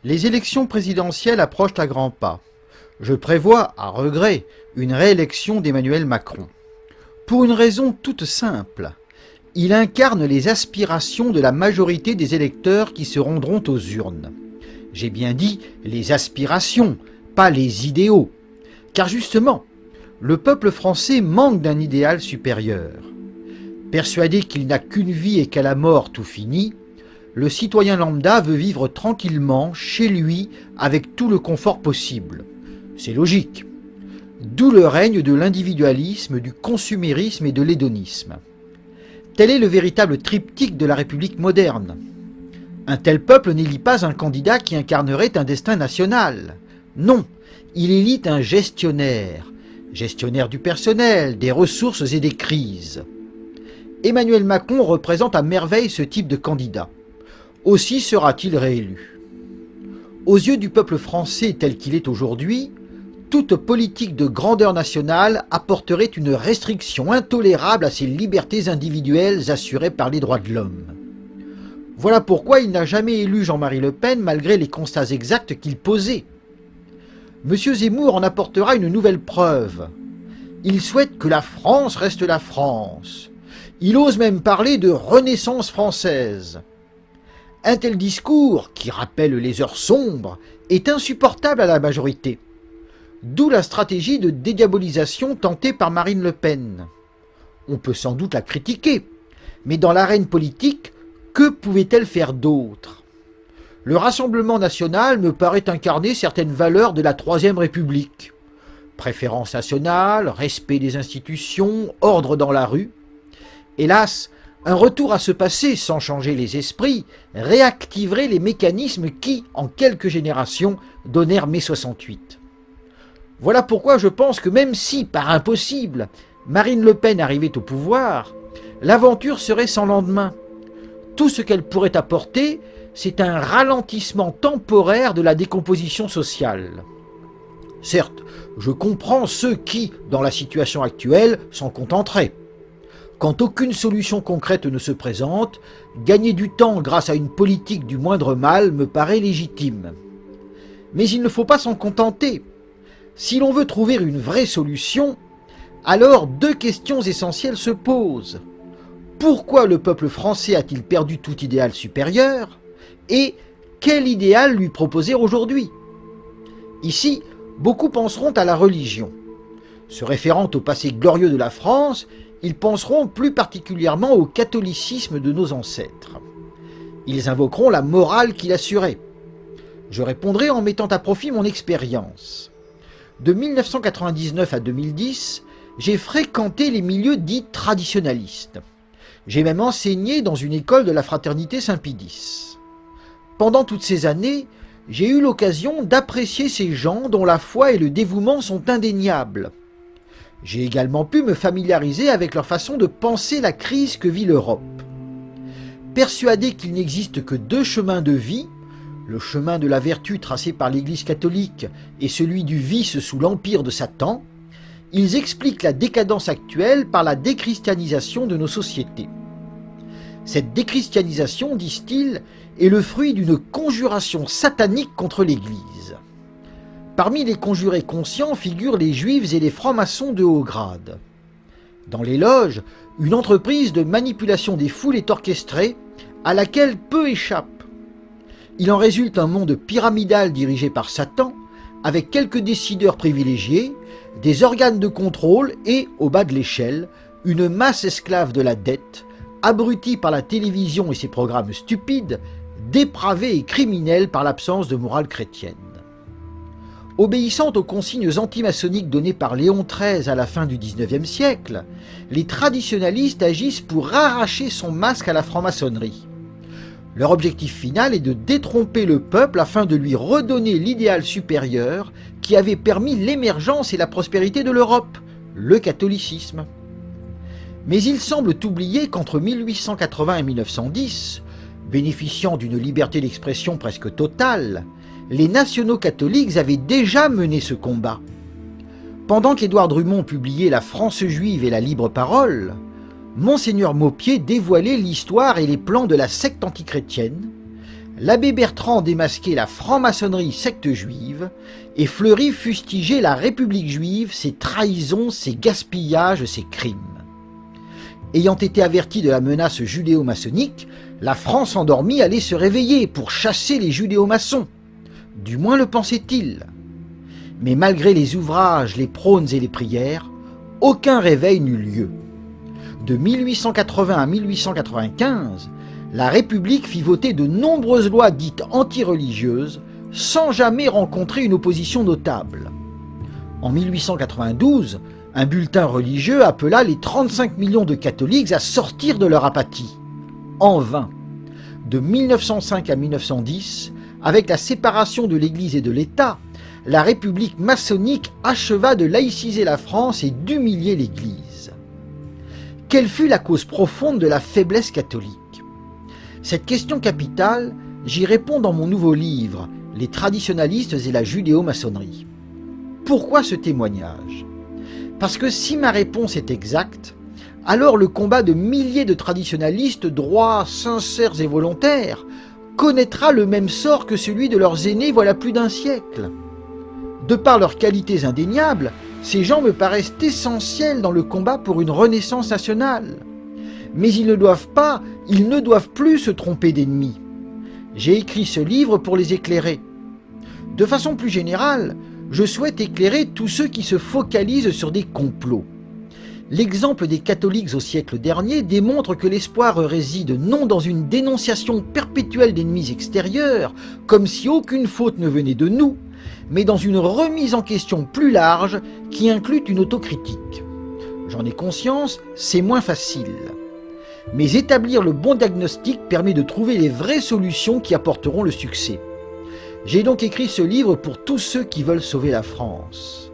Les élections présidentielles approchent à grands pas. Je prévois, à regret, une réélection d'Emmanuel Macron. Pour une raison toute simple. Il incarne les aspirations de la majorité des électeurs qui se rendront aux urnes. J'ai bien dit les aspirations, pas les idéaux. Car justement, le peuple français manque d'un idéal supérieur. Persuadé qu'il n'a qu'une vie et qu'à la mort tout finit, le citoyen lambda veut vivre tranquillement, chez lui, avec tout le confort possible. C'est logique. D'où le règne de l'individualisme, du consumérisme et de l'hédonisme. Tel est le véritable triptyque de la République moderne. Un tel peuple n'élit pas un candidat qui incarnerait un destin national. Non, il élit un gestionnaire du personnel, des ressources et des crises. Emmanuel Macron représente à merveille ce type de candidat. Aussi sera-t-il réélu. Aux yeux du peuple français tel qu'il est aujourd'hui, toute politique de grandeur nationale apporterait une restriction intolérable à ses libertés individuelles assurées par les droits de l'homme. Voilà pourquoi il n'a jamais élu Jean-Marie Le Pen malgré les constats exacts qu'il posait. M. Zemmour en apportera une nouvelle preuve. Il souhaite que la France reste la France. Il ose même parler de renaissance française. Un tel discours, qui rappelle les heures sombres, est insupportable à la majorité. D'où la stratégie de dédiabolisation tentée par Marine Le Pen. On peut sans doute la critiquer, mais dans l'arène politique, que pouvait-elle faire d'autre? Le Rassemblement national me paraît incarner certaines valeurs de la Troisième République. Préférence nationale, respect des institutions, ordre dans la rue. Hélas, un retour à ce passé sans changer les esprits réactiverait les mécanismes qui, en quelques générations, donnèrent mai 68. Voilà pourquoi je pense que même si, par impossible, Marine Le Pen arrivait au pouvoir, l'aventure serait sans lendemain. Tout ce qu'elle pourrait apporter, c'est un ralentissement temporaire de la décomposition sociale. Certes, je comprends ceux qui, dans la situation actuelle, s'en contenteraient. Quand aucune solution concrète ne se présente, gagner du temps grâce à une politique du moindre mal me paraît légitime. Mais il ne faut pas s'en contenter. Si l'on veut trouver une vraie solution, alors deux questions essentielles se posent. Pourquoi le peuple français a-t-il perdu tout idéal supérieur? Et quel idéal lui proposer aujourd'hui? Ici, beaucoup penseront à la religion. Se référant au passé glorieux de la France, ils penseront plus particulièrement au catholicisme de nos ancêtres. Ils invoqueront la morale qui l'assurait. Je répondrai en mettant à profit mon expérience. De 1999 à 2010, j'ai fréquenté les milieux dits traditionalistes. J'ai même enseigné dans une école de la fraternité Saint-Pédis. Pendant toutes ces années, j'ai eu l'occasion d'apprécier ces gens dont la foi et le dévouement sont indéniables. J'ai également pu me familiariser avec leur façon de penser la crise que vit l'Europe. Persuadés qu'il n'existe que deux chemins de vie, le chemin de la vertu tracé par l'Église catholique et celui du vice sous l'empire de Satan, ils expliquent la décadence actuelle par la déchristianisation de nos sociétés. Cette déchristianisation, disent-ils, est le fruit d'une conjuration satanique contre l'Église. Parmi les conjurés conscients figurent les juifs et les francs-maçons de haut grade. Dans les loges, une entreprise de manipulation des foules est orchestrée, à laquelle peu échappent. Il en résulte un monde pyramidal dirigé par Satan, avec quelques décideurs privilégiés, des organes de contrôle et, au bas de l'échelle, une masse esclave de la dette, abrutie par la télévision et ses programmes stupides, dépravée et criminelle par l'absence de morale chrétienne. Obéissant aux consignes antimaçonniques données par Léon XIII à la fin du XIXe siècle, les traditionalistes agissent pour arracher son masque à la franc-maçonnerie. Leur objectif final est de détromper le peuple afin de lui redonner l'idéal supérieur qui avait permis l'émergence et la prospérité de l'Europe, le catholicisme. Mais il semble oublier qu'entre 1880 et 1910, bénéficiant d'une liberté d'expression presque totale, les nationaux catholiques avaient déjà mené ce combat. Pendant qu'Édouard Drummond publiait La France juive et la libre parole, Monseigneur Maupied dévoilait l'histoire et les plans de la secte antichrétienne, l'abbé Bertrand démasquait la franc-maçonnerie secte juive et Fleury fustigeait la République juive, ses trahisons, ses gaspillages, ses crimes. Ayant été averti de la menace judéo-maçonnique, la France endormie allait se réveiller pour chasser les judéo-maçons. Du moins le pensait-il. Mais malgré les ouvrages, les prônes et les prières, aucun réveil n'eut lieu. De 1880 à 1895, la République fit voter de nombreuses lois dites anti-religieuses sans jamais rencontrer une opposition notable. En 1892, un bulletin religieux appela les 35 millions de catholiques à sortir de leur apathie. En vain. De 1905 à 1910, avec la séparation de l'Église et de l'État, la République maçonnique acheva de laïciser la France et d'humilier l'Église. Quelle fut la cause profonde de la faiblesse catholique? Cette question capitale, j'y réponds dans mon nouveau livre, Les traditionalistes et la judéo-maçonnerie. Pourquoi ce témoignage? Parce que si ma réponse est exacte, alors le combat de milliers de traditionalistes droits, sincères et volontaires connaîtra le même sort que celui de leurs aînés voilà plus d'un siècle. De par leurs qualités indéniables, ces gens me paraissent essentiels dans le combat pour une renaissance nationale. Mais ils ne doivent plus se tromper d'ennemis. J'ai écrit ce livre pour les éclairer. De façon plus générale, je souhaite éclairer tous ceux qui se focalisent sur des complots. L'exemple des catholiques au siècle dernier démontre que l'espoir réside non dans une dénonciation perpétuelle d'ennemis extérieurs, comme si aucune faute ne venait de nous, mais dans une remise en question plus large qui inclut une autocritique. J'en ai conscience, c'est moins facile. Mais établir le bon diagnostic permet de trouver les vraies solutions qui apporteront le succès. J'ai donc écrit ce livre pour tous ceux qui veulent sauver la France.